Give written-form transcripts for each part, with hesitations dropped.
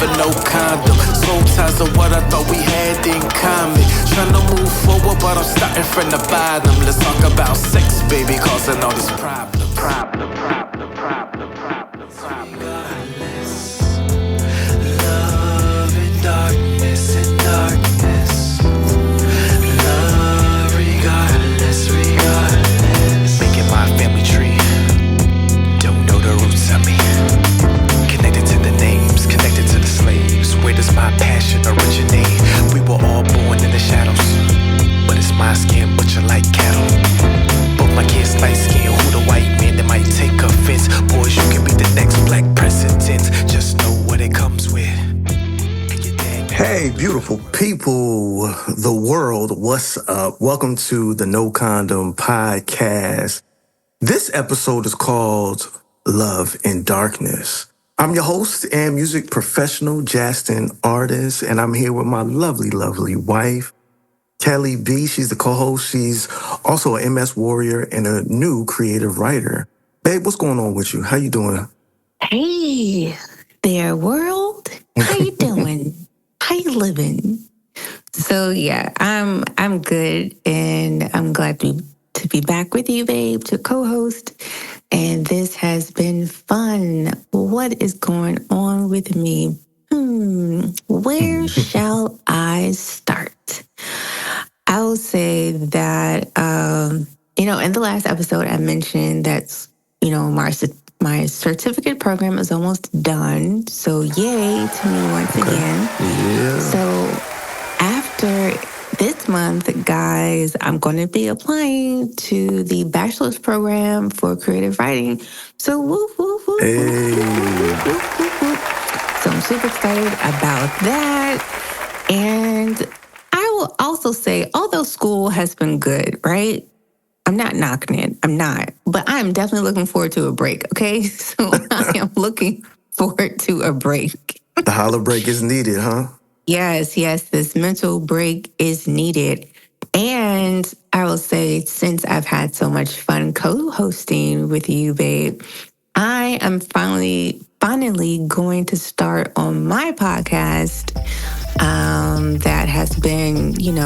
never no condom. Soul ties are what I thought we had in common. Tryna move forward, but I'm starting from the bottom. Let's talk about sex, baby, causing all this problem. Love in darkness, in darkness. Love regardless, regardless. Making my family tree. Don't know the roots of me. Connected to the names, connected to the slaves. Where does my passion originate? We were all born in the shadows. But it's my skin, butcher like cattle. Both my kids light skin, who the white man that might take offense? Boys, you can be the next black president. Just know what it comes with. Hey, beautiful people, the world, what's up? Welcome to the No Condom podcast. This episode is called Love in Darkness. I'm your host and music professional, Jastin, Artis, and I'm here with my lovely, lovely wife, KELLIE B. She's the co-host. She's also an MS warrior and a new creative writer. Babe, what's going on with you? How you doing? Hey there, world. How you doing? How you living? So yeah, I'm good, and I'm glad to be back with you, babe, to co-host. And this has been fun. What is going on with me? Where shall I start? I will say that in the last episode I mentioned that my certificate program is almost done. So yay to me once again. Yeah. So after this month, guys, I'm going to be applying to the bachelor's program for creative writing. So whoop, whoop, whoop, Hey. whoop, whoop, whoop, whoop. So I'm super excited about that. And I will also say, although school has been good, right? I'm not knocking it. I'm not. But I'm definitely looking forward to a break, okay? So I am looking forward to a break. The holler break is needed, huh? Yes, this mental break is needed. And I will say, since I've had so much fun co-hosting with you, babe, I am finally going to start on my podcast that has been, in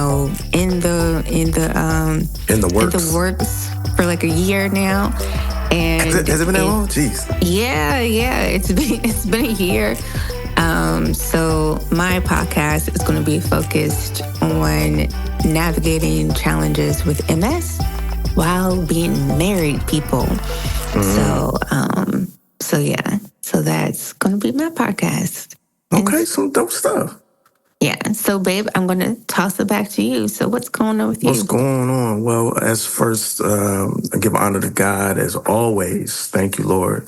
the works for like a year now. And has it been that long? Jeez. Yeah, it's been a year. So my podcast is going to be focused on navigating challenges with MS while being married people. So that's going to be my podcast. Okay, some dope stuff. Yeah. So, babe, I'm going to toss it back to you. So what's going on with you? What's going on? Well, as first, I give honor to God as always. Thank you, Lord.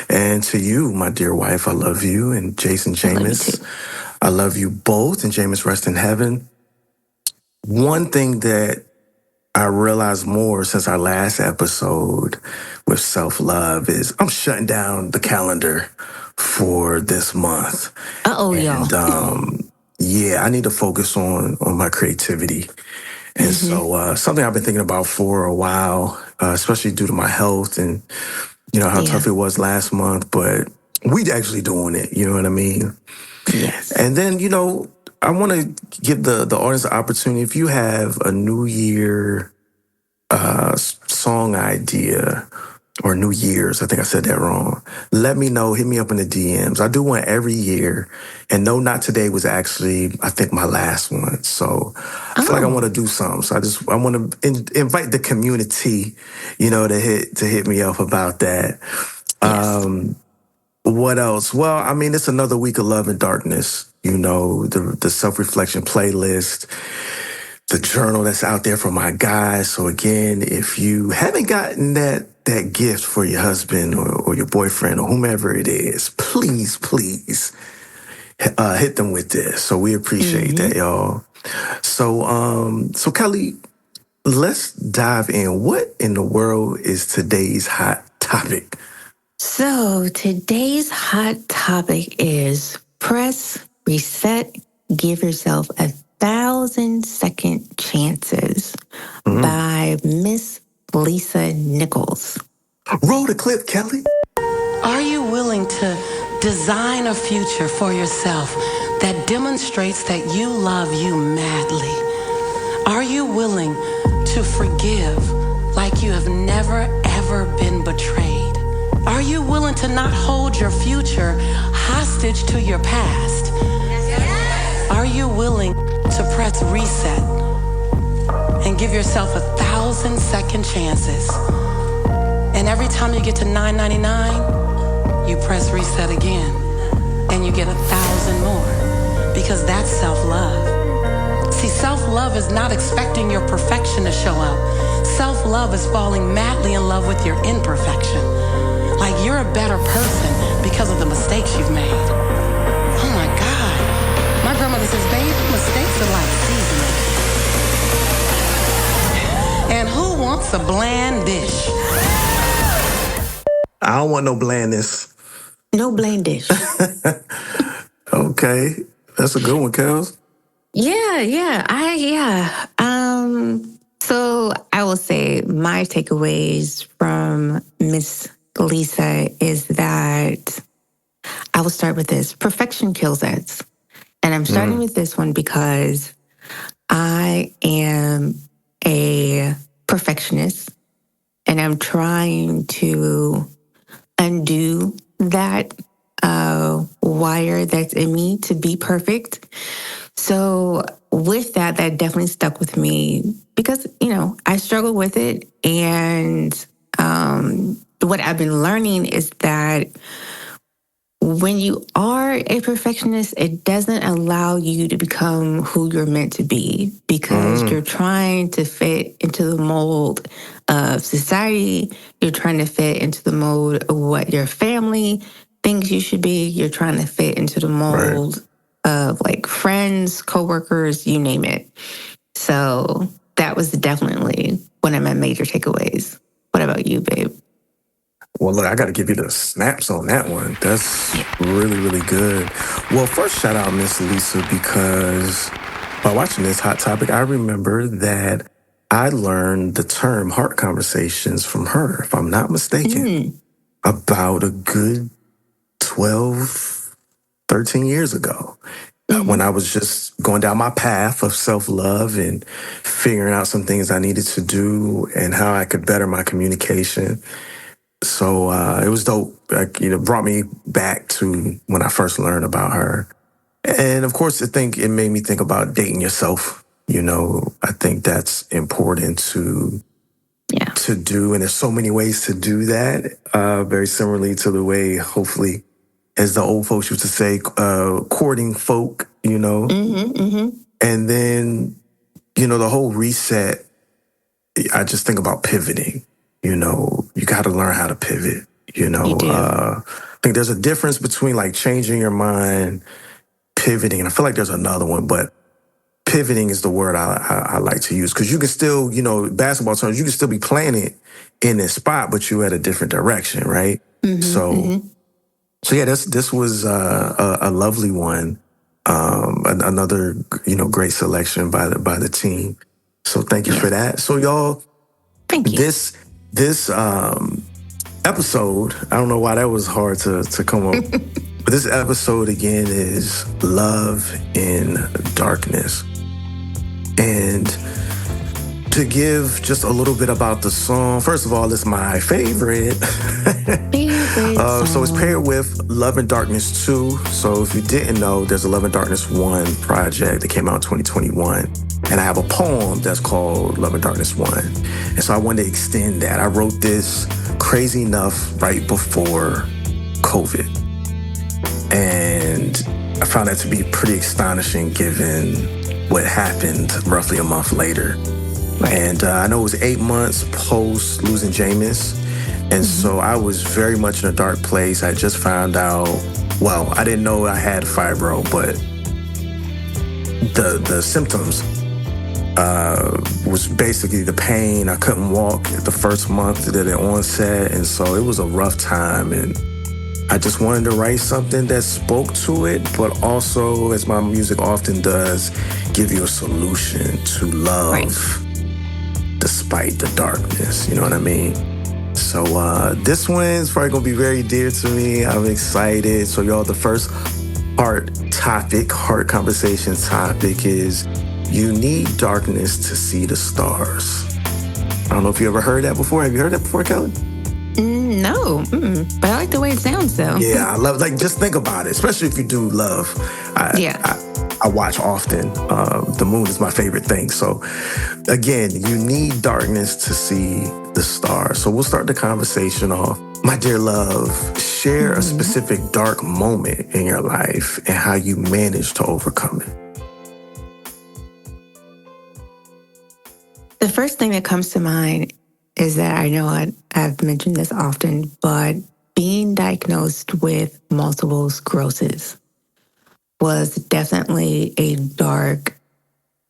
And to you, my dear wife, I love you. And Jason, Jameis, I love you both. And Jameis, rest in heaven. One thing that I realized more since our last episode with self-love is I'm shutting down the calendar for this month. Y'all. Yeah, I need to focus on my creativity. And so something I've been thinking about for a while, especially due to my health and, how tough it was last month. But we actually doing it, you know what I mean? Yes. And then, I want to give the audience the opportunity, if you have a New Year song idea, or New Year's, I think I said that wrong. Let me know. Hit me up in the DMs. I do one every year. And no, not today was actually, I think, my last one. So I feel like I want to do something. So I want to invite the community, to hit me up about that. Yes. What else? Well, I mean, it's another week of Love and Darkness. The self-reflection playlist, the journal that's out there for my guys. So again, if you haven't gotten that gift for your husband or your boyfriend or whomever it is, please hit them with this. So we appreciate that, y'all. So KELLIE, let's dive in. What in the world is today's hot topic? So today's hot topic is press reset, give yourself 1,000-second chances by Miss Lisa Nichols. Roll the clip, KELLIE. Are you willing to Design a future for yourself that demonstrates that you love you madly. Are you willing to forgive like you have never, ever been betrayed? Are you willing to not hold your future hostage to your past? Are you willing to press reset and give yourself 1,000-second chances? And every time you get to $9.99, you press reset again, and you get 1,000 more, because that's self-love. See, self-love is not expecting your perfection to show up. Self-love is falling madly in love with your imperfection. Like you're a better person because of the mistakes you've made. Oh my God. My grandmother says, babe, mistakes are like seasoning. And who wants a bland dish? I don't want no blandness. No blame dish. Okay. That's a good one, Kels. Yeah. So I will say my takeaways from Miss Lisa is that I will start with this. Perfection kills us. And I'm starting with this one because I am a perfectionist and I'm trying to undo that wire that's in me to be perfect. So with that definitely stuck with me because, I struggle with it. And what I've been learning is that when you are a perfectionist, it doesn't allow you to become who you're meant to be because you're trying to fit into the mold of society. You're trying to fit into the mold of what your family thinks you should be. You're trying to fit into the mold of like friends, coworkers, you name it. So that was definitely one of my major takeaways. What about you, babe? Well, look, I got to give you the snaps on that one. That's really, really good. Well, first, shout out Miss Lisa, because by watching this Hot Topic, I remember that I learned the term heart conversations from her, if I'm not mistaken, about a good 12, 13 years ago. When I was just going down my path of self-love and figuring out some things I needed to do and how I could better my communication. So it was dope. Brought me back to when I first learned about her. And of course, I think it made me think about dating yourself. I think that's important to do. And there's so many ways to do that. Very similarly to the way, hopefully, as the old folks used to say, courting folk, And then, the whole reset, I just think about pivoting. You got to learn how to pivot, I think there's a difference between like changing your mind, pivoting, and I feel like there's another one, but pivoting is the word I like to use because you can still, basketball terms, you can still be playing it in this spot, but you at a different direction, right? So yeah, this was a lovely one. Another, great selection by the team. So thank you for that. So y'all, thank you. This episode, I don't know why that was hard to come up, but this episode again is Love in Darkness. And to give just a little bit about the song, first of all, it's my favorite. So it's paired with Love in Darkness 2. So if you didn't know, there's a Love in Darkness 1 project that came out in 2021. And I have a poem that's called Love in Darkness 1. And so I wanted to extend that. I wrote this crazy enough right before COVID. And I found that to be pretty astonishing given what happened roughly a month later. And I know it was 8 months post losing Jameis. And so I was very much in a dark place. I just found out, well, I didn't know I had fibro, but the symptoms was basically the pain. I couldn't walk the first month that it onset. And so it was a rough time. And I just wanted to write something that spoke to it, but also, as my music often does, give you a solution to love despite the darkness. You know what I mean? So this one's probably gonna be very dear to me. I'm excited. So y'all, the first heart conversation topic is you need darkness to see the stars. I don't know if you ever heard that before. Have you heard that before, Kelly? No, but I like the way it sounds, though. Yeah, I love, like, just think about it, especially if you do love. I watch often. The moon is my favorite thing. So again, you need darkness to see the stars. So we'll start the conversation off. My dear love, share a specific dark moment in your life and how you managed to overcome it. The first thing that comes to mind is that I know I've mentioned this often, but being diagnosed with multiple sclerosis was definitely a dark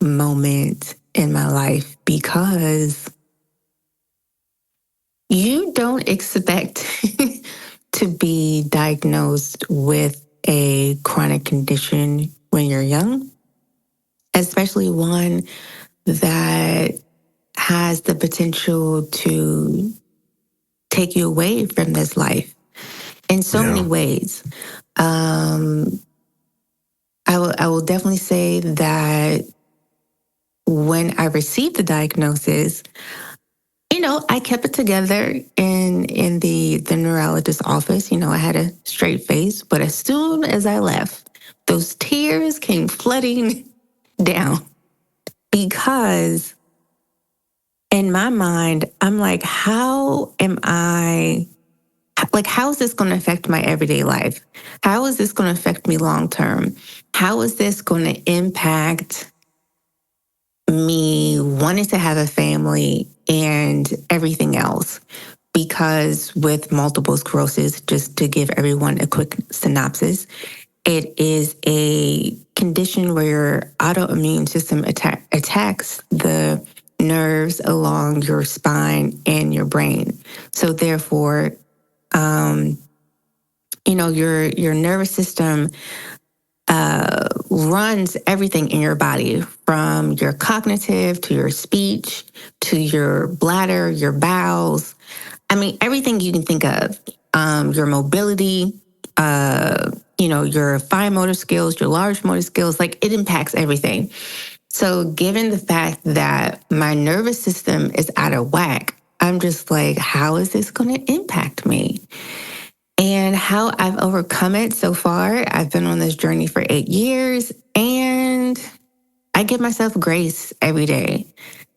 moment in my life because you don't expect to be diagnosed with a chronic condition when you're young, especially one that has the potential to take you away from this life in so many ways. I will definitely say that when I received the diagnosis, I kept it together in the neurologist's office. I had a straight face, but as soon as I left, those tears came flooding down because in my mind, I'm like, how is this going to affect my everyday life? How is this going to affect me long term? How is this going to impact me wanting to have a family and everything else? Because with multiple sclerosis, just to give everyone a quick synopsis, it is a condition where your autoimmune system attacks the nerves along your spine and your brain. So therefore, your nervous system runs everything in your body, from your cognitive to your speech to your bladder, your bowels. I mean, everything you can think of. Your mobility, your fine motor skills, your large motor skills, like it impacts everything. So given the fact that my nervous system is out of whack, I'm just like, how is this going to impact me? And how I've overcome it so far, I've been on this journey for 8 years, and I give myself grace every day.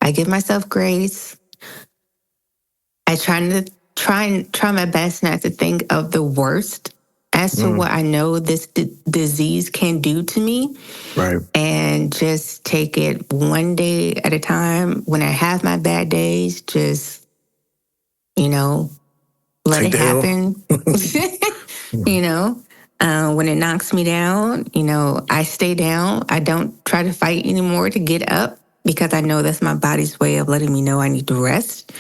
I give myself grace. I try my best not to think of the worst as to what I know this disease can do to me. Right. And just take it one day at a time. When I have my bad days, just, let Take it happen. When it knocks me down, I stay down. I don't try to fight anymore to get up because I know that's my body's way of letting me know I need to rest.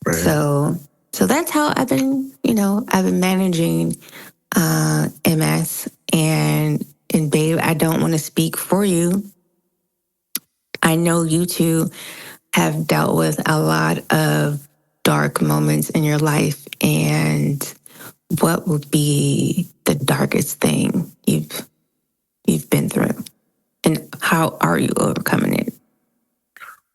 Right. So that's how I've been managing MS. And babe, I don't want to speak for you. I know you two have dealt with a lot of dark moments in your life, and what would be the darkest thing you've been through, and how are you overcoming it?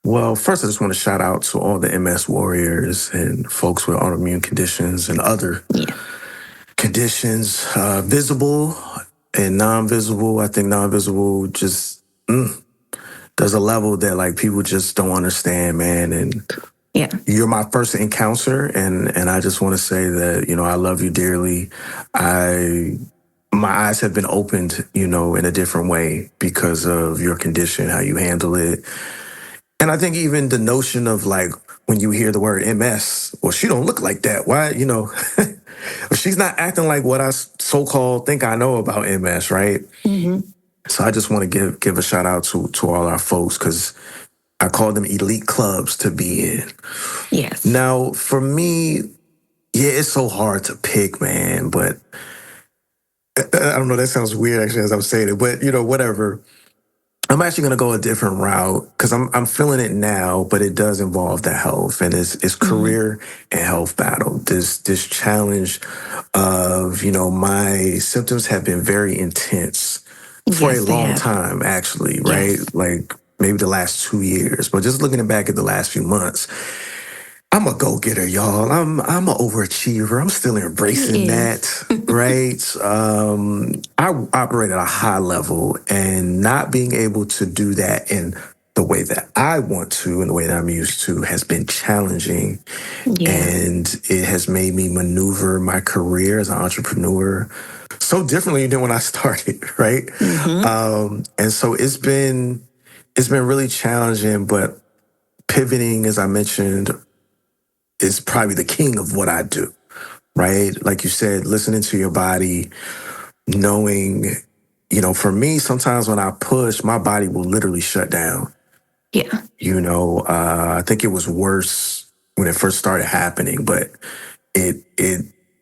Well, first, I just want to shout out to all the MS warriors and folks with autoimmune conditions and other conditions, visible and non-visible. I think non-visible just there's a level that like people just don't understand, man. And you're my first encounter, and I just want to say that I love you dearly. My eyes have been opened, in a different way because of your condition, how you handle it. And I think even the notion of like when you hear the word MS, well, she don't look like that. Why, she's not acting like what I so-called think I know about MS, right? Mm-hmm. So I just want to give a shout out to all our folks, because I call them elite clubs to be in. Yes. Now, for me, it's so hard to pick, man. But I don't know. That sounds weird, actually, as I'm saying it. But whatever. I'm actually gonna go a different route because I'm feeling it now, but it does involve the health and it's career and health battle. This challenge of my symptoms have been very intense for a Yes, they long have. time, actually, right? Yes. Like maybe the last 2 years, but just looking back at the last few months, I'm a go getter, y'all. I'm an overachiever. I'm still embracing He that, is. right? I operate at a high level, and not being able to do that in the way that I want to, in the way that I'm used to, has been challenging, Yeah. and it has made me maneuver my career as an entrepreneur so differently than when I started, right? Mm-hmm. And so it's been really challenging, but pivoting, as I mentioned, is probably the king of what I do, right? Like you said, listening to your body, knowing, for me, sometimes when I push, my body will literally shut down. Yeah. I think it was worse when it first started happening, but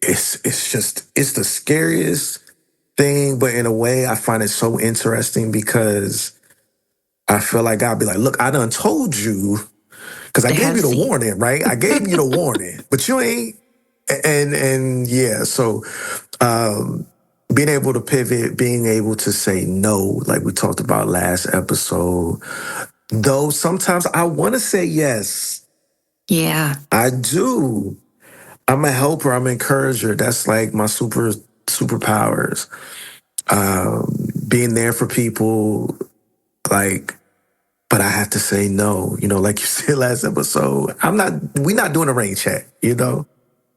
it's the scariest thing, but in a way, I find it so interesting because I feel like God be like, look, I done told you because I To gave have you the seat. warning, right? I gave you the warning, but you ain't. And yeah, so being able to pivot, being able to say no, like we talked about last episode, though sometimes I want to say yes. Yeah. I do. I'm a helper, I'm an encourager. That's like my superpowers. Being there for people, like, but I have to say no. Like you said last episode, we're not doing a rain check.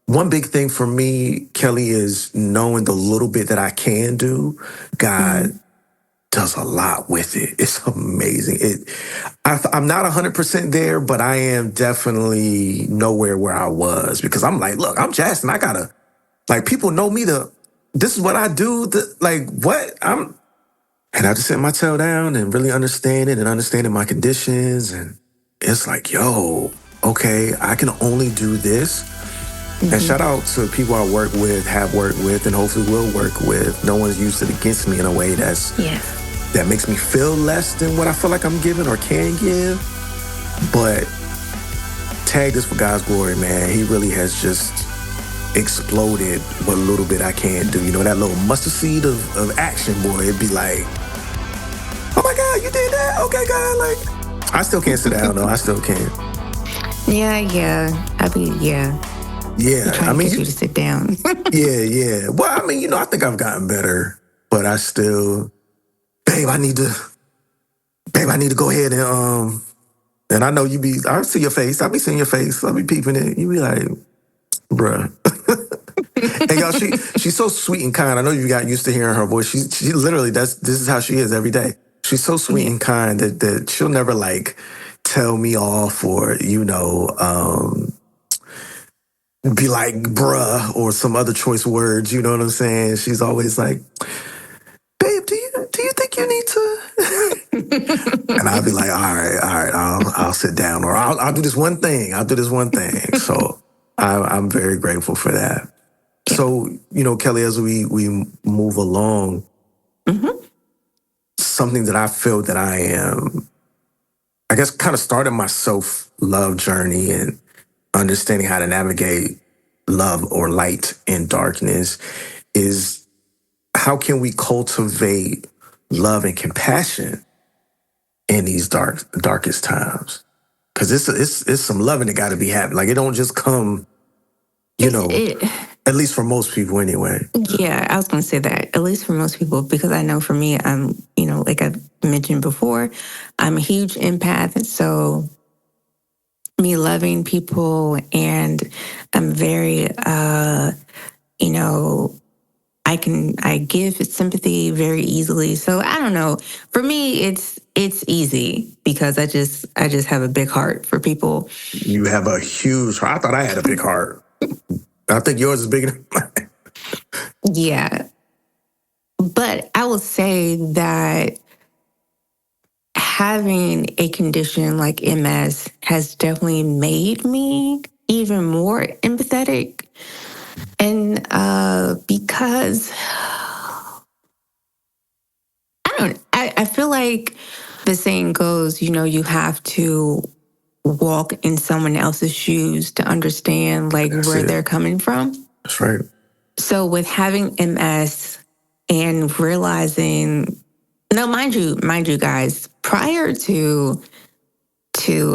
One big thing for me, Kelly, is knowing the little bit that I can do. God Mm. does a lot with it. It's amazing. I'm not 100% there, but I am definitely nowhere where I was because I'm like, look, I'm Jastin. I gotta, like, people know me this is what I do. Like, what? And I just set my tail down and really understand it and understanding my conditions. And it's like, yo, okay, I can only do this. And Mm-hmm. shout out to people I work with, have worked with, and hopefully will work with. No one's used it against me in a way Yes. that makes me feel less than what I feel like I'm giving or can give. But tag this for God's glory, man. He really has just exploded what little bit I can do. That little mustard seed of action, boy. It'd be like, oh my God, you did that? Okay, God. Like, I still can't sit down, though. I still can't. Yeah, yeah. Yeah. I'm Yeah, I trying to mean, get you to sit down. yeah. Well, I mean, I think I've gotten better, but I still, babe, I need to go ahead and I know I see your face. I be seeing your face. I be peeping it. You be like, bruh. And y'all, she's so sweet and kind. I know you got used to hearing her voice. She literally, this is how she is every day. She's so sweet Yeah. and kind that she'll never like tell me off or, be like bruh or some other choice words, you know what I'm saying? She's always like, babe, do you think you need to? And I'll be like, all right, I'll sit down, or I'll do this one thing. I'll do this one thing. So I'm very grateful for that. Yeah. So, Kelly, as we move along, Mm-hmm. something that I feel that I am, I guess, kind of started my self-love journey and understanding how to navigate love or light in darkness is how can we cultivate love and compassion in these darkest times? Because it's some loving that got to be happening. Like, it don't just come, It, at least for most people anyway. yeah, I was going to say that, at least for most people, because I know for me, like I mentioned before, I'm a huge empath. So me loving people, and I'm very, I give sympathy very easily. So I don't know. For me, it's easy because I just have a big heart for people. You have a huge heart. I thought I had a big heart. I think yours is bigger than mine. Yeah. But I will say that having a condition like MS has definitely made me even more empathetic. And because I feel like the saying goes, you have to walk in someone else's shoes to understand like That's where it. they're coming from. That's right. So with having MS and realizing, no, mind you, guys, prior to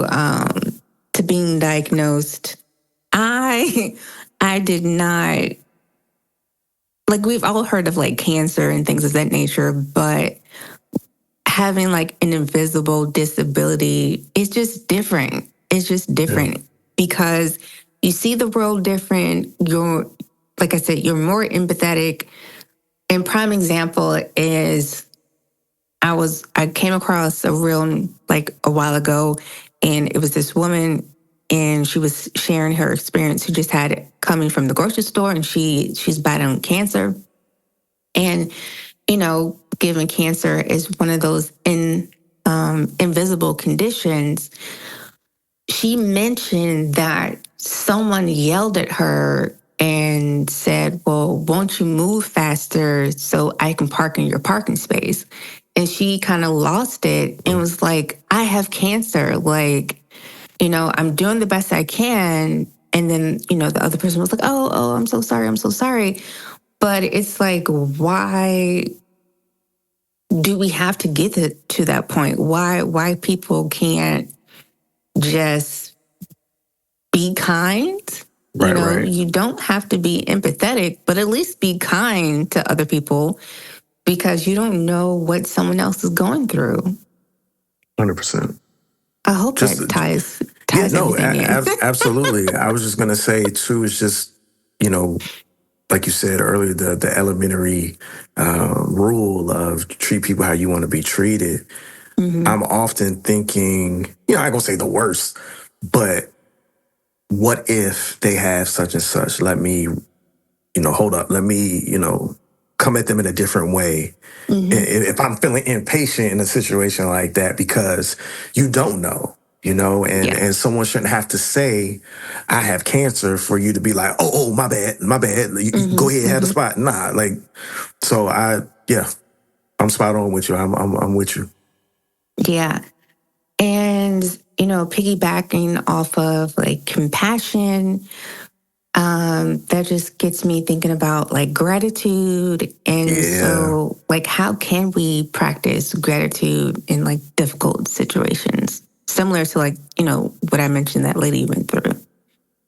um to being diagnosed, I I did not, like, we've all heard of like cancer and things of that nature, but having like an invisible disability is just different. It's just different because you see the world different. You're, like I said, you're more empathetic. And prime example is I came across a reel like a while ago, and it was this woman, and she was sharing her experience who just had it coming from the grocery store, and she's battling cancer. And, given cancer is one of those invisible conditions, she mentioned that someone yelled at her and said, "Well, won't you move faster so I can park in your parking space?" And she kind of lost it and was like, "I have cancer. Like, I'm doing the best I can." And then, the other person was like, "Oh, I'm so sorry. I'm so sorry." But it's like, why do we have to get to that point? Why people can't just be kind? Right. You don't have to be empathetic, but at least be kind to other people because you don't know what someone else is going through. 100%. I hope Just that ties yeah, no, everything in. absolutely. I was just gonna say too. It's just like you said earlier, the elementary rule of treat people how you want to be treated. I'm often thinking, I ain't gonna say the worst, but what if they have such and such? Let me, hold up. Let me, come at them in a different way. If I'm feeling impatient in a situation like that, because you don't know, Yeah. and someone shouldn't have to say, "I have cancer," for you to be like, "Oh, my bad, my bad. You go ahead, have the spot." Nah, like, so yeah, I'm spot on with you. I'm with you. Yeah. And, piggybacking off of like compassion, that just gets me thinking about like gratitude. And Yeah. so, like, how can we practice gratitude in like difficult situations? Similar to like, what I mentioned that lady went through.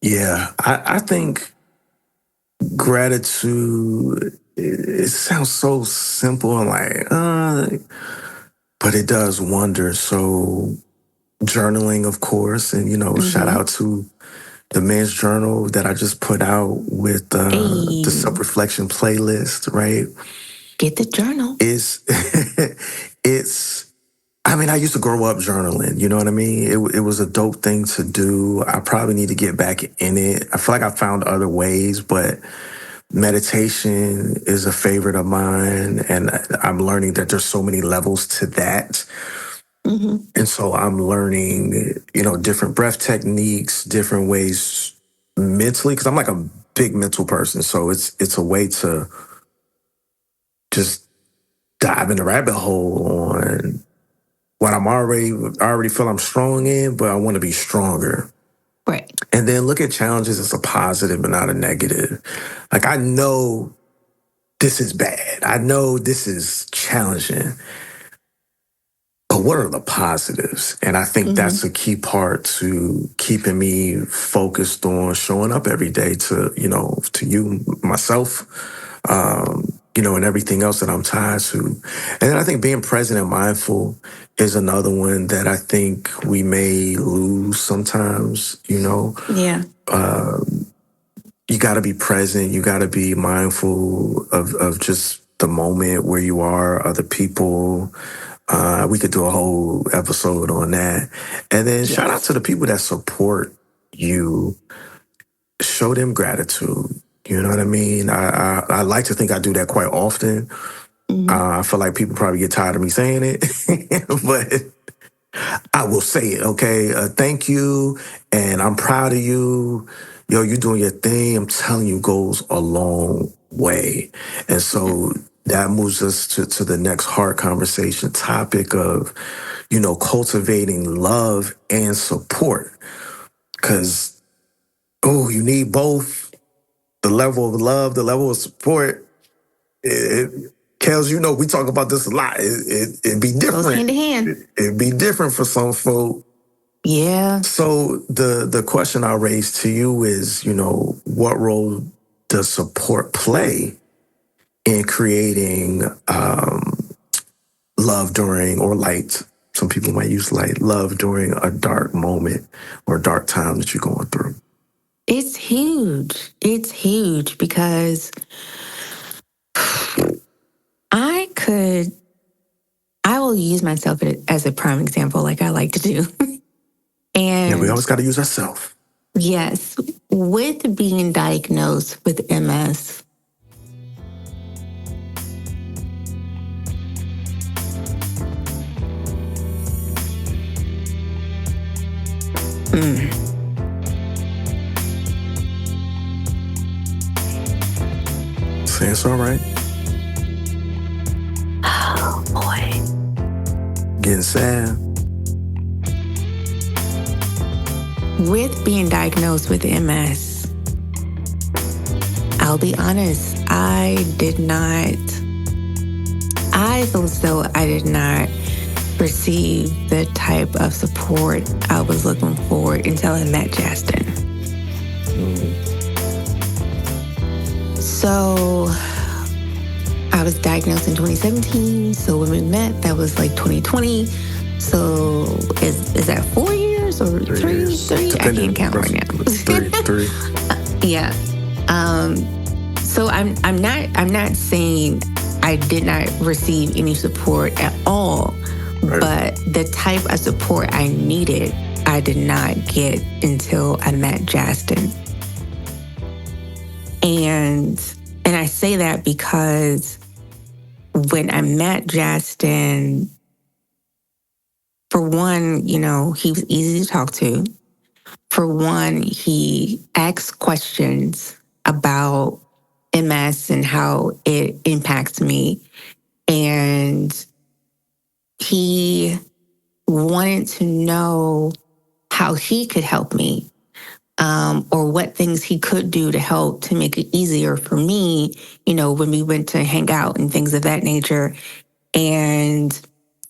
Yeah, I think gratitude. It sounds so simple and but it does wonders. So journaling, of course, and shout out to the men's journal that I just put out with the Hey, self-reflection playlist. Right? get the journal. It's it's. I mean, I used to grow up journaling. You know what I mean? It was a dope thing to do. I probably need to get back in it. I feel like I found other ways, but meditation is a favorite of mine, and I'm learning that there's so many levels to that. And so I'm learning, different breath techniques, different ways mentally, because I'm like a big mental person. So it's a way to just dive in the rabbit hole on what I already feel I'm strong in, but I want to be stronger. Right. And then look at challenges as a positive and not a negative. Like, I know this is bad. I know this is challenging. But what are the positives? And I think that's a key part to keeping me focused on showing up every day to, to you, myself, and everything else that I'm tied to. And then I think being present and mindful is another one that I think we may lose sometimes, Yeah. You got to be present. You got to be mindful of just the moment where you are, other people. We could do a whole episode on that. And then shout out to the people that support you. Show them gratitude. You know what I mean? I like to think I do that quite often. I feel like people probably get tired of me saying it, but I will say it, okay? Thank you, and I'm proud of you. Yo, you doing your thing. I'm telling you, goes a long way. And so that moves us to the next hard conversation topic of, cultivating love and support. Because, you need both. The level of love, the level of support. Kels, we talk about this a lot. It'd be different. Goes hand to hand. It'd be different for some folk. Yeah. So the question I'll raise to you is, what role does support play in creating love during, or light? Some people might use light, love during a dark moment or dark time that you're going through. It's huge. It's huge because I will use myself as a prime example, like I like to do. And we always got to use ourselves. Yes. With being diagnosed with MS, Say it's all right. Oh, boy. Getting sad. With being diagnosed with MS, I'll be honest, I feel as though I did not receive the type of support I was looking for until I met Jastin. So I was diagnosed in 2017. So when we met, that was like 2020. So is that 4 years or three? I can't count right now. Three. Yeah. So I'm not saying I did not receive any support at all, right. But the type of support I needed, I did not get until I met Jastin. And I say that because when I met Jastin, for one, he was easy to talk to. For one, he asked questions about MS and how it impacts me. And he wanted to know how he could help me, or what things he could do to help to make it easier for me, when we went to hang out and things of that nature. And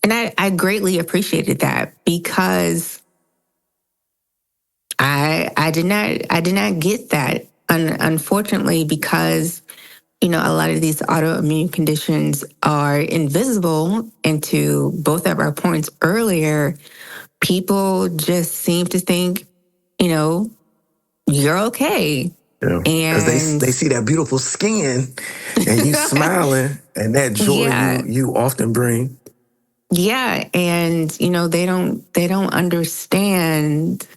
I greatly appreciated that because I did not get that, unfortunately, because a lot of these autoimmune conditions are invisible. And to both of our points earlier, people just seem to think, you're okay. Yeah, because they see that beautiful skin and you smiling and that joy you often bring. Yeah, and they don't understand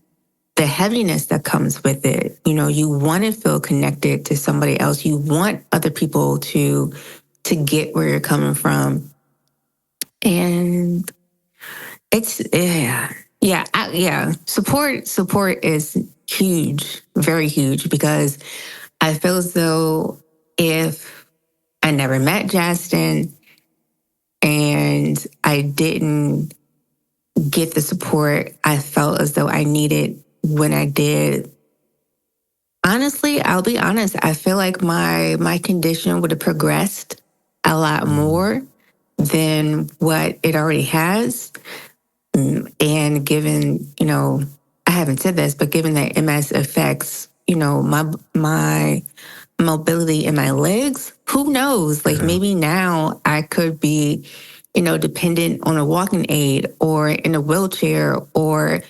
the heaviness that comes with it. You want to feel connected to somebody else. You want other people to get where you're coming from. And it's Support is huge, very huge, because I feel as though if I never met Jastin and I didn't get the support I felt as though I needed when I did, honestly, I'll be honest, I feel like my condition would have progressed a lot more than what it already has. And given, I haven't said this, but given that MS affects, my mobility in my legs, who knows? Like maybe now I could be, dependent on a walking aid or in a wheelchair or,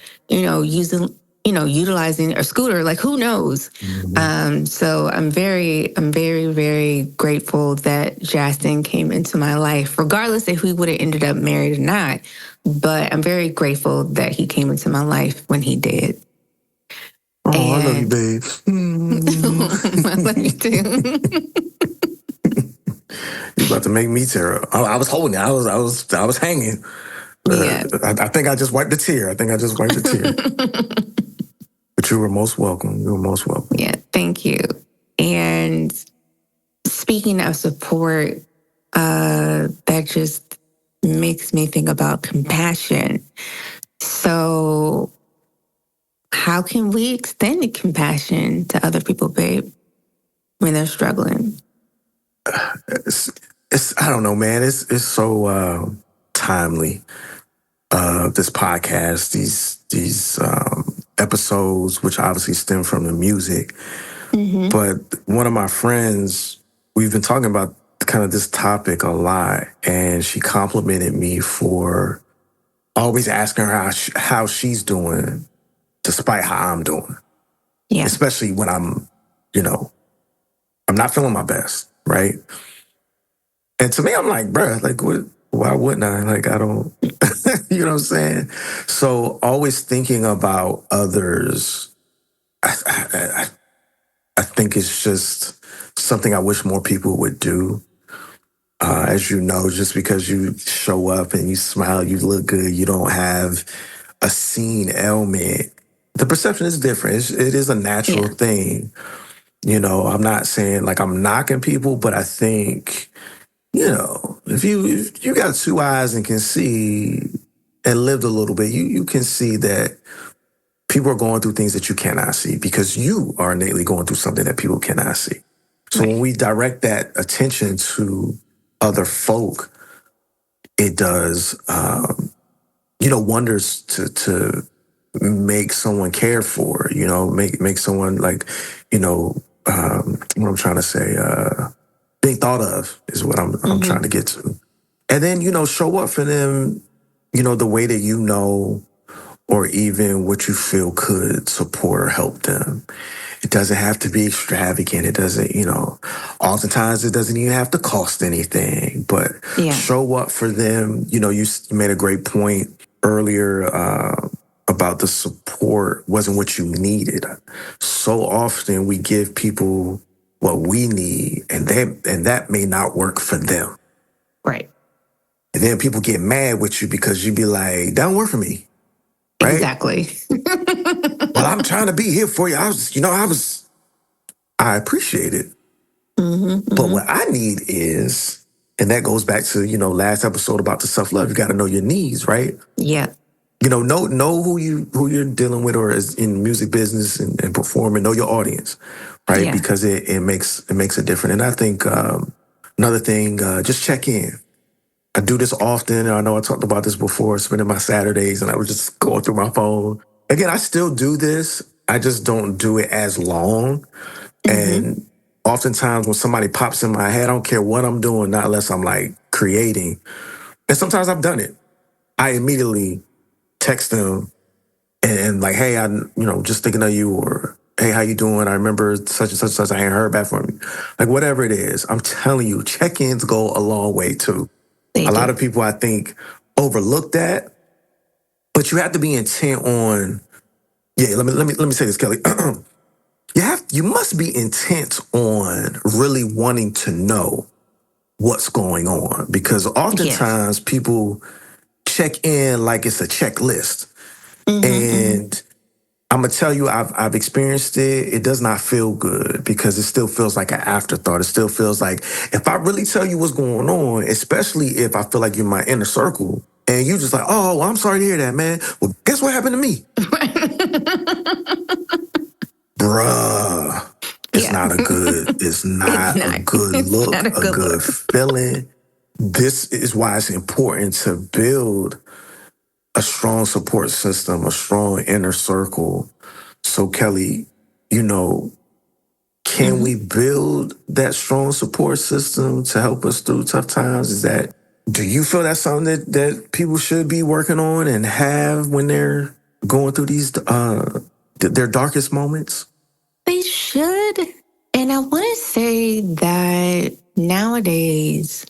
utilizing a scooter, like who knows? Mm-hmm. So I'm very, very grateful that Jastin came into my life, regardless if we would have ended up married or not. But I'm very grateful that he came into my life when he did. Oh, I love you, babe. I love you too. You're about to make me tear up. I was holding it. I was hanging. Yeah. I think I just wiped the tear. But you were most welcome. Yeah, thank you. And speaking of support, that just makes me think about compassion. So, how can we extend the compassion to other people, babe, when they're struggling? It's I don't know, man. It's so timely. This podcast, these episodes, which obviously stem from the music. But one of my friends, we've been talking about kind of this topic a lot, and she complimented me for always asking her how she's doing, despite how I'm doing. Yeah. Especially when I'm not feeling my best, right? And to me, I'm like, bruh, like, what? Why wouldn't I? Like, I don't, you know what I'm saying? So always thinking about others, I think it's just something I wish more people would do. As you know, just because you show up and you smile, you look good, you don't have a seen ailment. The perception is different. It is a natural thing. I'm not saying like I'm knocking people, but I think, if you got two eyes and can see and lived a little bit, you can see that people are going through things that you cannot see because you are innately going through something that people cannot see. So when we direct that attention to other folk, it does, wonders to make someone cared for, make someone like, what I'm trying to say, being thought of is what I'm trying to get to. And then, show up for them, the way that or even what you feel could support or help them. It doesn't have to be extravagant. It doesn't, oftentimes it doesn't even have to cost anything, but show up for them. You made a great point earlier about the support wasn't what you needed. So often we give people what we need and that may not work for them. Right. And then people get mad with you because you be like, that don't work for me. Right? Exactly. Well, I'm trying to be here for you. I appreciate it. But what I need is, and that goes back to, last episode about the self-love, you got to know your needs, right? Yeah. Know who you're dealing with or is in music business and performing, know your audience, right? Yeah. Because it makes a difference. And I think another thing, just check in. I do this often. I know I talked about this before, spending my Saturdays, and I was just going through my phone. Again, I still do this. I just don't do it as long. And oftentimes when somebody pops in my head, I don't care what I'm doing, not unless I'm like creating. And sometimes I've done it. I immediately text them and like, hey, just thinking of you, or hey, how you doing? I remember such and such, such. I ain't heard back from you. Like whatever it is, I'm telling you, check-ins go a long way too. A lot of people, I think, overlook that, but you have to be intent on. Yeah, let me say this, Kelly. You must be intent on really wanting to know what's going on, because oftentimes people check in like it's a checklist, and I'm gonna tell you, I've experienced it. It does not feel good because it still feels like an afterthought. It still feels like if I really tell you what's going on, especially if I feel like you're my inner circle, and you just like, oh, well, I'm sorry to hear that, man. Well, guess what happened to me? Bruh, it's not a good, it's not a good look, a good feeling. This is why it's important to build a strong support system, a strong inner circle. So, Kelly, can we build that strong support system to help us through tough times? Do you feel that's something that people should be working on and have when they're going through these, their darkest moments? They should. And I want to say that nowadays,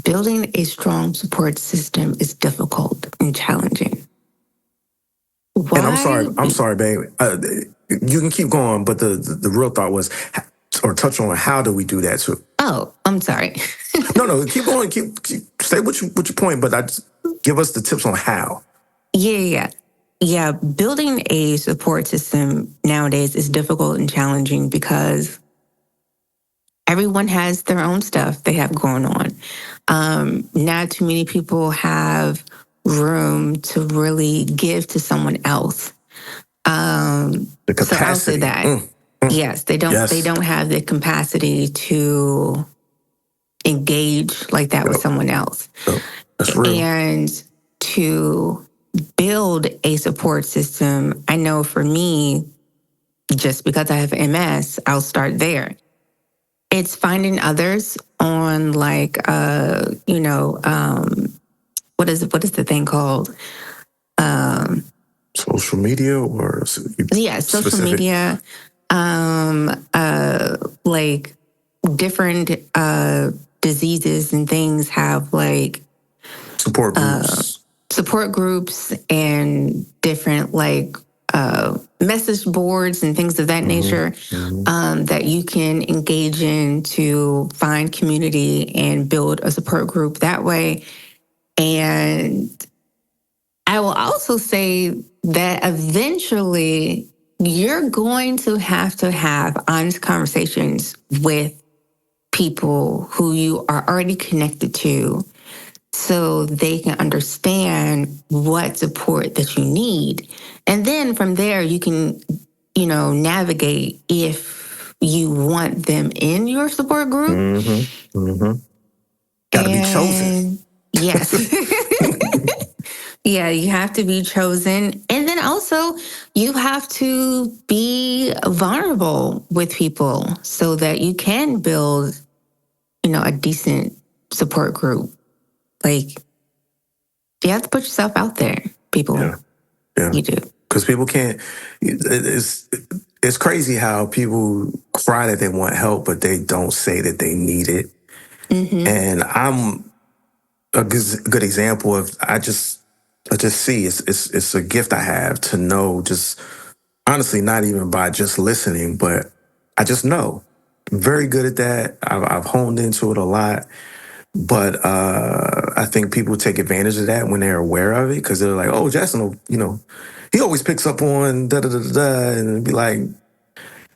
building a strong support system is difficult and challenging. Why? And I'm sorry, babe. You can keep going, but the real thought was, or touch on how do we do that too? Oh, I'm sorry. No, keep going. Keep stay with your point, but give us the tips on how. Yeah. Building a support system nowadays is difficult and challenging because everyone has their own stuff they have going on. Not too many people have room to really give to someone else. The capacity. So I'll say that. Yes, they don't. Yes. They don't have the capacity to engage like that with someone else. Oh, that's real. And to build a support system, I know for me, just because I have MS, I'll start there. It's finding others on like, what is the thing called? Social media or Yeah, social specific? media, like different diseases and things have like Support groups. and different like message boards and things of that nature that you can engage in to find community and build a support group that way. And I will also say that eventually you're going to have honest conversations with people who you are already connected to so they can understand what support that you need. And then from there, you can, navigate if you want them in your support group. Gotta be chosen. Yes. Yeah, you have to be chosen. And then also, you have to be vulnerable with people so that you can build, a decent support group. Like, you have to put yourself out there, people. Yeah. You do. Because people can't. It's crazy how people cry that they want help, but they don't say that they need it. And I'm a good example of I just see it's a gift I have to know, just honestly, not even by just listening, but I just know. I'm very good at that. I've honed into it a lot. But I think people take advantage of that when they're aware of it, because they're like, oh, Jastin, he always picks up on da-da-da-da-da, and be like,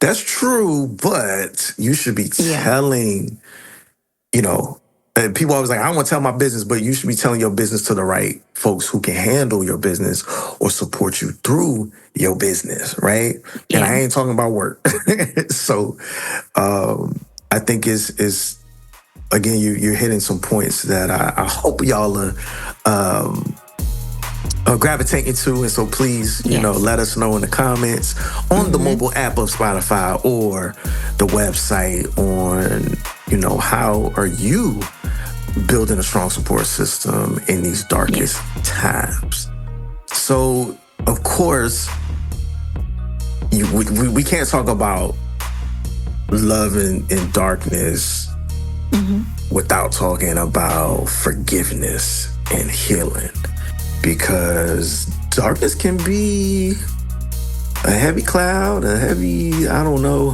that's true, but you should be telling, and people always like, I don't want to tell my business, but you should be telling your business to the right folks who can handle your business or support you through your business, right? Yeah. And I ain't talking about work. So I think it's again, you're hitting some points that I hope y'all are gravitating to. And so please, let us know in the comments on the mobile app of Spotify or the website on, how are you building a strong support system in these darkest times? So, of course, we can't talk about love in darkness without talking about forgiveness and healing, because darkness can be a heavy cloud, I don't know,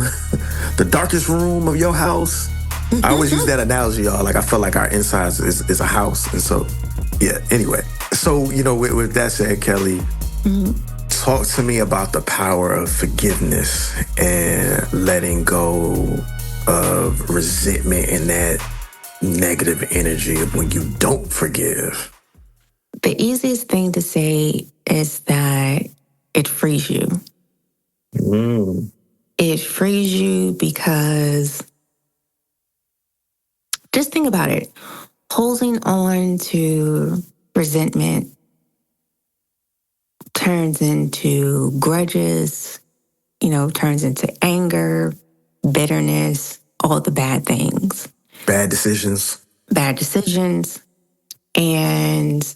the darkest room of your house. I always use that analogy, y'all. Like, I feel like our insides is a house. And so, yeah, anyway. So, with that said, Kelly, talk to me about the power of forgiveness and letting go of resentment and that negative energy of when you don't forgive. The easiest thing to say is that it frees you. It frees you because just think about it. Holding on to resentment turns into grudges, turns into anger, bitterness, all the bad things. Bad decisions. And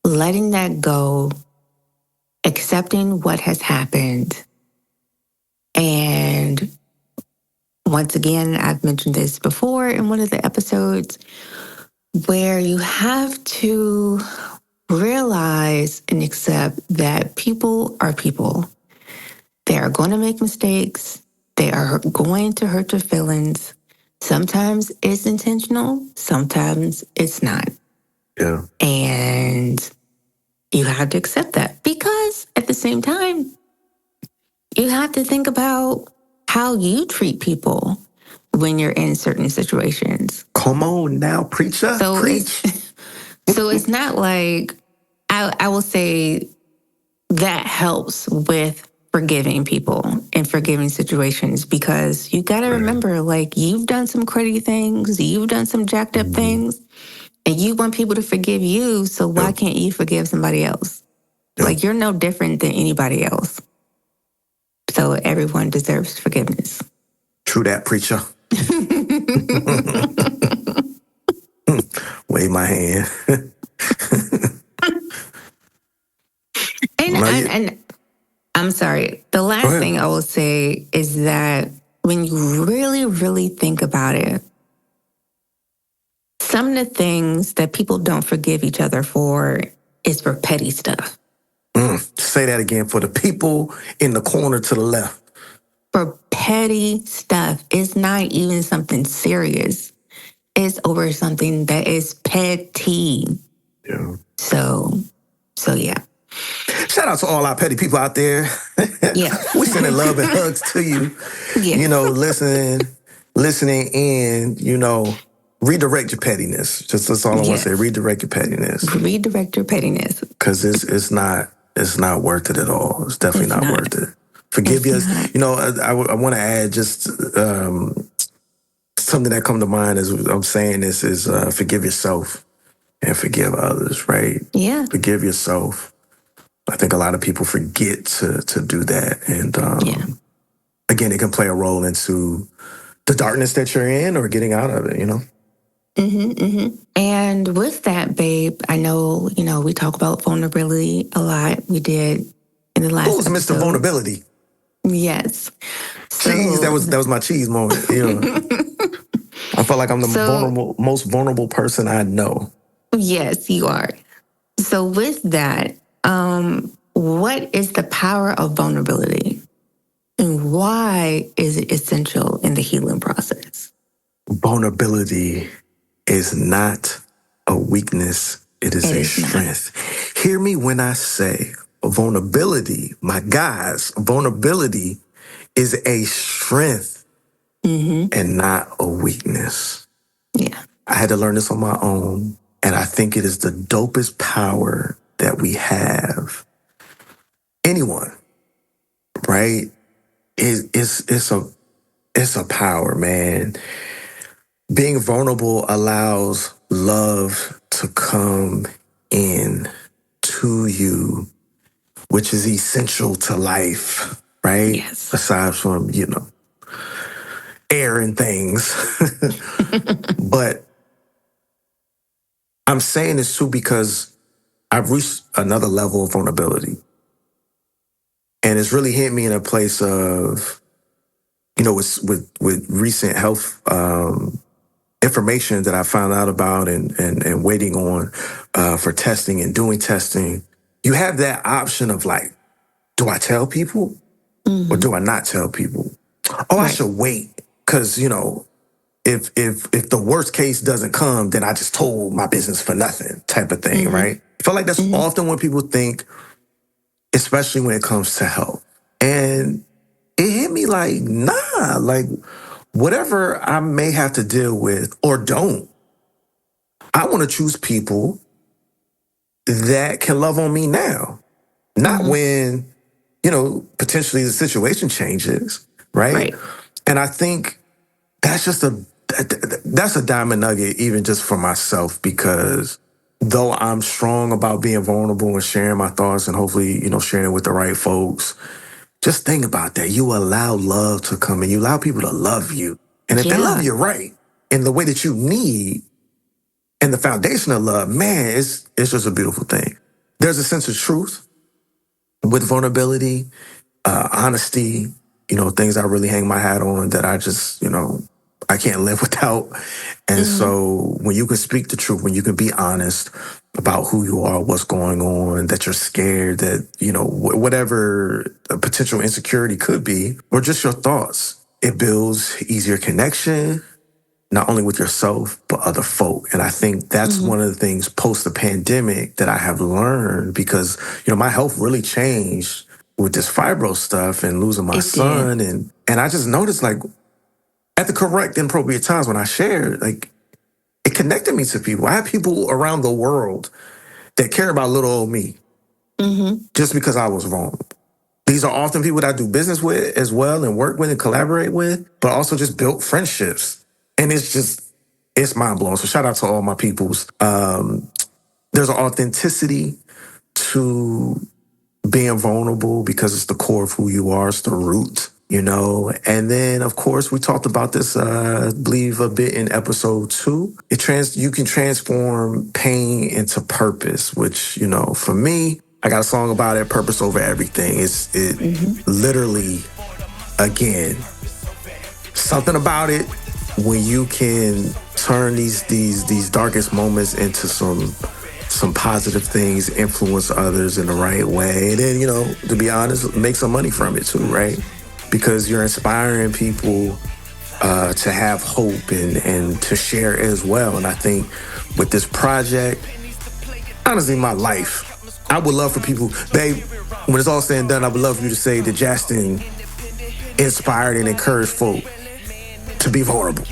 letting that go, accepting what has happened. And once again, I've mentioned this before in one of the episodes, where you have to realize and accept that people are people. They are going to make mistakes. They are going to hurt your feelings. Sometimes it's intentional. Sometimes it's not. Yeah. And you have to accept that, because at the same time, you have to think about how you treat people. when you're in certain situations. Come on now, preacher. So Preach. it's not like I will say that helps with forgiving people and forgiving situations, because you got to remember, like, you've done some crazy things, you've done some jacked up things, and you want people to forgive you. So why can't you forgive somebody else? Like, you're no different than anybody else. So everyone deserves forgiveness. True that, preacher. Wave my hand. And I'm sorry. The last thing I will say is that when you really, really think about it, some of the things that people don't forgive each other for is for petty stuff. Say that again for the people in the corner to the left. For petty stuff. It's not even something serious. It's over something that is petty. Yeah. So yeah. Shout out to all our petty people out there. Yeah. We sending love and hugs to you. Yeah. You know, listening in, you know, redirect your pettiness. Just that's all I want to say. Redirect your pettiness. Redirect your pettiness. Because it's not worth it at all. It's definitely not worth it. Forgive us. You know, I want to add just something that come to mind as I'm saying this is forgive yourself and forgive others, right? Yeah. Forgive yourself. I think a lot of people forget to do that. And again, it can play a role into the darkness that you're in or getting out of it, you know? And with that, babe, I know, you know, we talk about vulnerability a lot. We did in the last Who's Mr. episode. Vulnerability? Yes. Cheese, that was my cheese moment. You know? I felt like I'm the most vulnerable person I know. Yes, you are. So with that, what is the power of vulnerability? And why is it essential in the healing process? Vulnerability is not a weakness. It is a strength. Hear me when I say vulnerability, my guys, vulnerability is a strength and not a weakness. Yeah. I had to learn this on my own, and I think it is the dopest power that we have. Anyone, right? It's a power, man. Being vulnerable allows love to come in to you, which is essential to life, right? Yes. Aside from, you know, air and things. But I'm saying this too because I've reached another level of vulnerability. And it's really hit me in a place of, you know, with recent health information that I found out about and waiting on for testing and doing testing. You have that option of like, do I tell people or do I not tell people? Oh, I should wait because, you know, if the worst case doesn't come, then I just told my business for nothing type of thing, right? I feel like that's often what people think, especially when it comes to health. And it hit me like, nah, like whatever I may have to deal with or don't, I want to choose people that can love on me now, not when, you know, potentially the situation changes, right? And I think that's just that's a diamond nugget, even just for myself, because though I'm strong about being vulnerable and sharing my thoughts and hopefully, you know, sharing it with the right folks, just think about that. You allow love to come in. You allow people to love you. And if they love you right in the way that you need and the foundation of love, man, it's just a beautiful thing. There's a sense of truth with vulnerability, honesty, you know, things I really hang my hat on that I just, you know, I can't live without. And so when you can speak the truth, when you can be honest about who you are, what's going on, that you're scared, that, you know, whatever a potential insecurity could be, or just your thoughts, it builds easier connection, not only with yourself, but other folk. And I think that's one of the things post the pandemic that I have learned because, you know, my health really changed with this fibro stuff and losing my son. And I just noticed like, at the correct and appropriate times when I shared, like, it connected me to people. I have people around the world that care about little old me just because I was vulnerable. These are often people that I do business with as well and work with and collaborate with, but also just built friendships. And it's mind blowing. So shout out to all my peoples. There's an authenticity to being vulnerable because it's the core of who you are. It's the root, you know. And then, of course, we talked about this, I believe, a bit in episode 2. You can transform pain into purpose, which, you know, for me, I got a song about it, purpose over everything. It literally, again, something about it when you can turn these darkest moments into some positive things, influence others in the right way. And then, you know, to be honest, make some money from it too, right? Because you're inspiring people to have hope and to share as well. And I think with this project, honestly, my life, I would love for people, babe, when it's all said and done, I would love for you to say that Jastin inspired and encouraged folk to be vulnerable.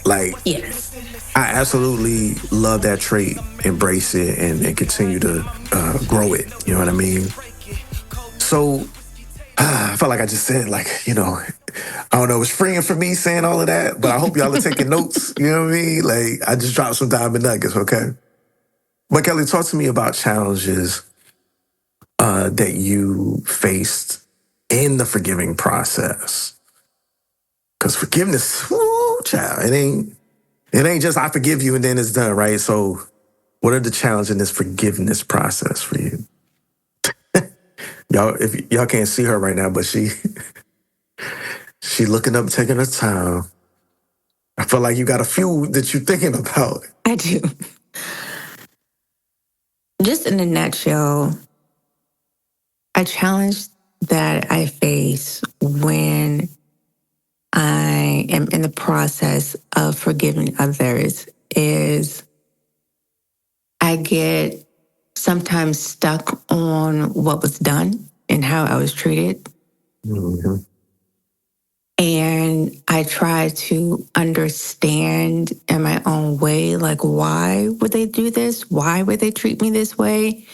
Like, Yes. I absolutely love that trait, embrace it, and continue to grow it. You know what I mean? So I felt like I just said, like, you know, I don't know, it's freeing for me saying all of that, but I hope y'all are taking notes. You know what I mean? Like, I just dropped some diamond nuggets, okay? But Kelly, talk to me about challenges that you faced in the forgiving process. Because forgiveness, whoo, child, it ain't just I forgive you and then it's done, right? So what are the challenges in this forgiveness process for you? If y'all can't see her right now, but she looking up, taking her time. I feel like you got a few that you're thinking about. I do. Just in a nutshell, a challenge that I face when I am in the process of forgiving others is I get sometimes stuck on what was done and how I was treated. Mm-hmm. And I try to understand in my own way, like, why would they do this? Why would they treat me this way?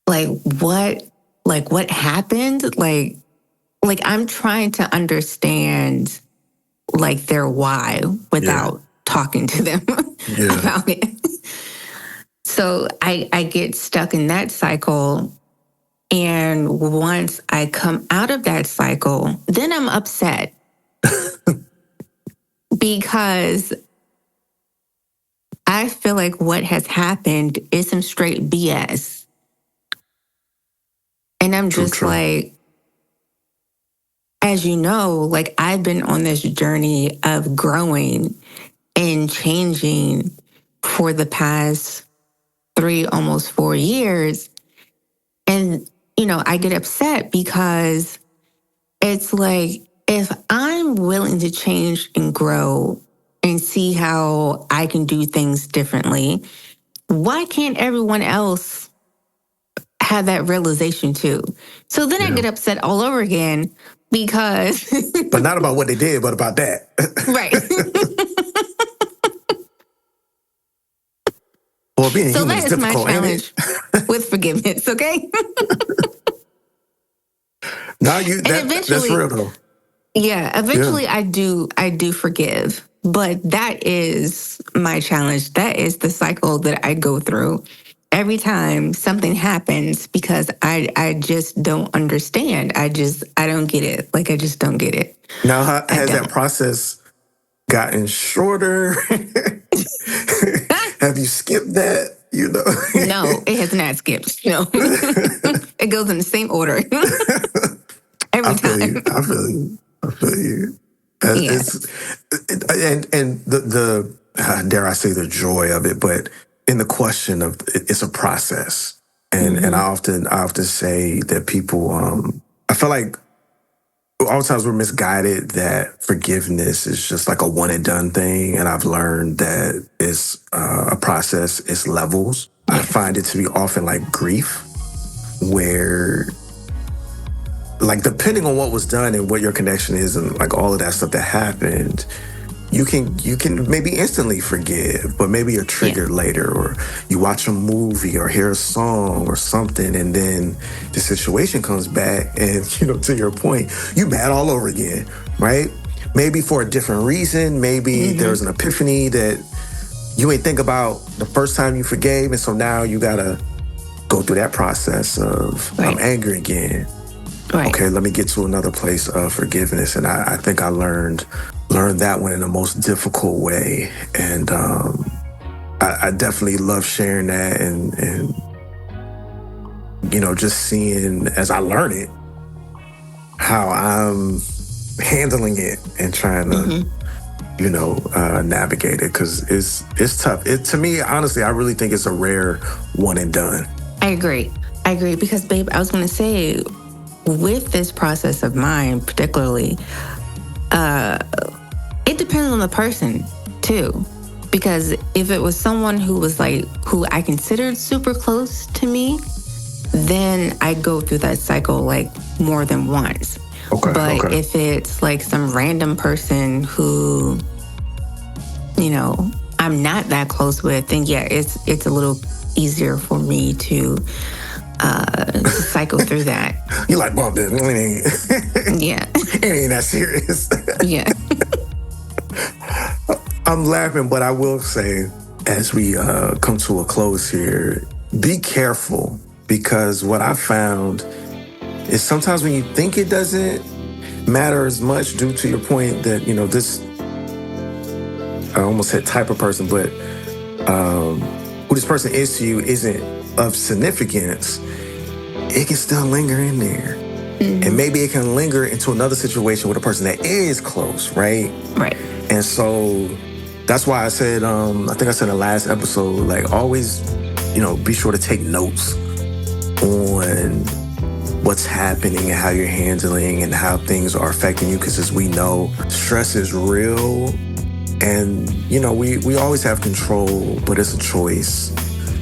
What happened? Like I'm trying to understand, like, their why without talking to them about it. So I get stuck in that cycle. And once I come out of that cycle, then I'm upset because I feel like what has happened is some straight BS. And I'm just like, as you know, like, I've been on this journey of growing and changing for the past 3, almost 4 years. And, you know, I get upset because it's like, if I'm willing to change and grow and see how I can do things differently, why can't everyone else have that realization too? So then I get upset all over again because... But not about what they did, but about that. Right. Well, being so human that is is my difficult, challenge with forgiveness, okay? No, that's real though. Yeah, eventually I do forgive, but that is my challenge. That is the cycle that I go through every time something happens because I just don't understand. I don't get it. Like, I just don't get it. Now, has that process gotten shorter? Have you skipped that? You know? No, it has not skipped. No, it goes in the same order every time. I feel you. And the dare I say the joy of it, but in the question of it's a process, and I often say that people, I feel like oftentimes we're misguided that forgiveness is just like a one and done thing, and I've learned that it's a process, it's levels. I find it to be often like grief, where like depending on what was done and what your connection is and like all of that stuff that happened, you can maybe instantly forgive, but maybe you're triggered later, or you watch a movie or hear a song or something, and then the situation comes back, and to your point, you mad all over again, right? Maybe for a different reason. Maybe there's an epiphany that you ain't think about the first time you forgave, and so now you gotta go through that process of I'm angry again. Right. Okay, let me get to another place of forgiveness. And I think I learned that one in the most difficult way. And I definitely love sharing that and just seeing as I learn it, how I'm handling it and trying to, navigate it. Because it's tough. To me, honestly, I really think it's a rare one and done. I agree. Because, babe, I was going to say, with this process of mine, particularly, it depends on the person too. Because if it was someone who was who I considered super close to me, then I go through that cycle more than once. Okay. But if it's some random person who, I'm not that close with, then it's a little easier for me to cycle through that. You like, well, it Yeah. ain't that serious. Yeah. I'm laughing, but I will say, as we come to a close here, be careful, because what I found is sometimes when you think it doesn't matter as much, due to your point that, this, I almost said type of person, but who this person is to you isn't of significance, it can still linger in there. And maybe it can linger into another situation with a person that is close, right? Right. And so that's why I said, I think I said in the last episode, always, be sure to take notes on what's happening and how you're handling and how things are affecting you. Because as we know, stress is real. And, we always have control, but it's a choice.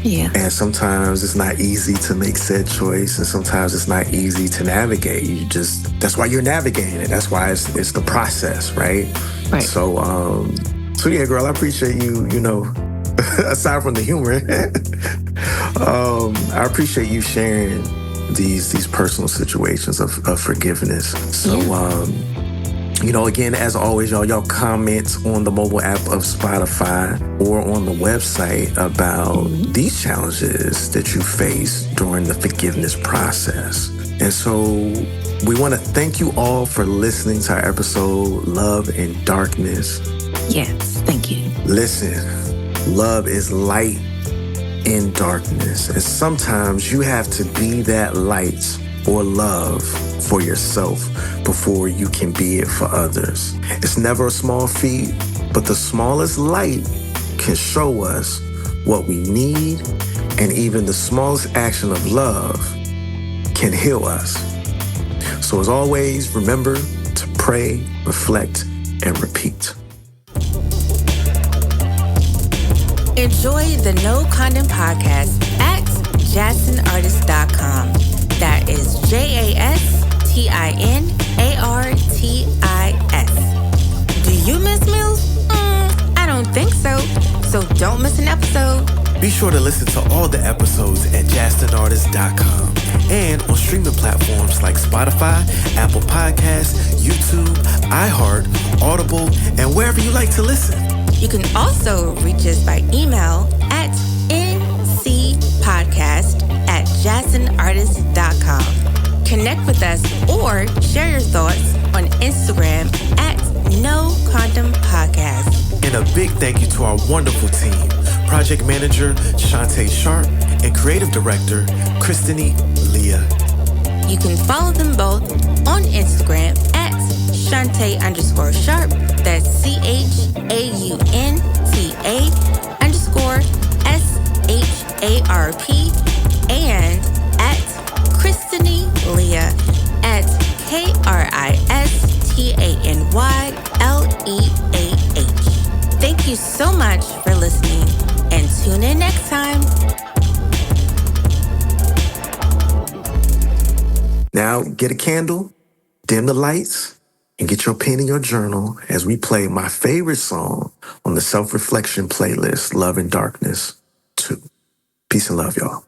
Yeah. And sometimes it's not easy to make said choice, and sometimes it's not easy to navigate. That's why you're navigating it. That's why it's the process, right? Right. So yeah, girl, I appreciate you, aside from the humor, I appreciate you sharing these personal situations of forgiveness. So, again, as always, y'all comment on the mobile app of Spotify or on the website about these challenges that you face during the forgiveness process. And so we want to thank you all for listening to our episode, Love in Darkness. Yes, thank you. Listen, love is light in darkness. And sometimes you have to be that light or love for yourself before you can be it for others. It's never a small feat, but the smallest light can show us what we need, and even the smallest action of love can heal us. So as always, remember to pray, reflect, and repeat. Enjoy the No Condom podcast at JastinArtis.com. That is JastinArtis. Do you miss meals? I don't think so. So don't miss an episode. Be sure to listen to all the episodes at JastinArtis.com and on streaming platforms like Spotify, Apple Podcasts, YouTube, iHeart, Audible, and wherever you like to listen. You can also reach us by email at ncpodcast@JastinArtis.com. Connect with us or share your thoughts on Instagram at No Condom Podcast. And a big thank you to our wonderful team, Project Manager Shantae Sharp and Creative Director Christine Leah. You can follow them both on Instagram at Shantae_Sharp. That's CHAUNTA_SHARP, and at Christine Leah at KRISTANYLEAH. Thank you so much for listening, and tune in next time. Now, get a candle, dim the lights, and get your pen and your journal as we play my favorite song on the self-reflection playlist, Love and Darkness 2. Peace and love, y'all.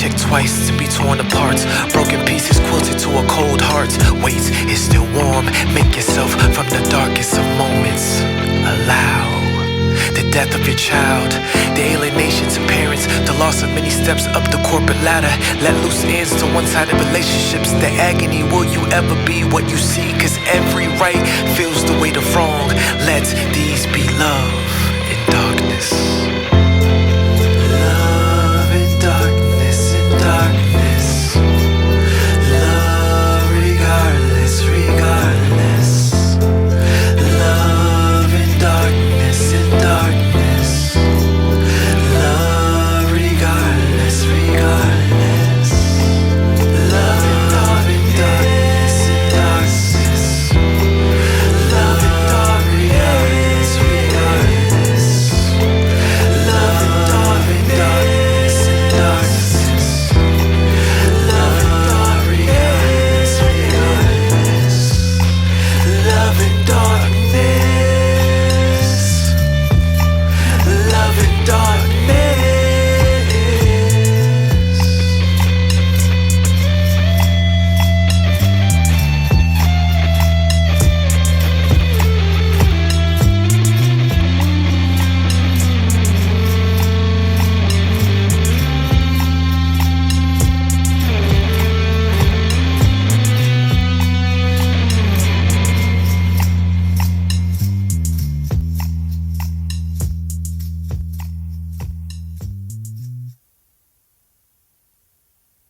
Checked twice to be torn apart. Broken pieces quilted to a cold heart. Wait, it's still warm. Make yourself from the darkest of moments. Allow the death of your child, the alienation to parents, the loss of many steps up the corporate ladder. Let loose ends to one-sided relationships. The agony, will you ever be what you see? Cause every right feels the weight of wrong. Let these be love in darkness.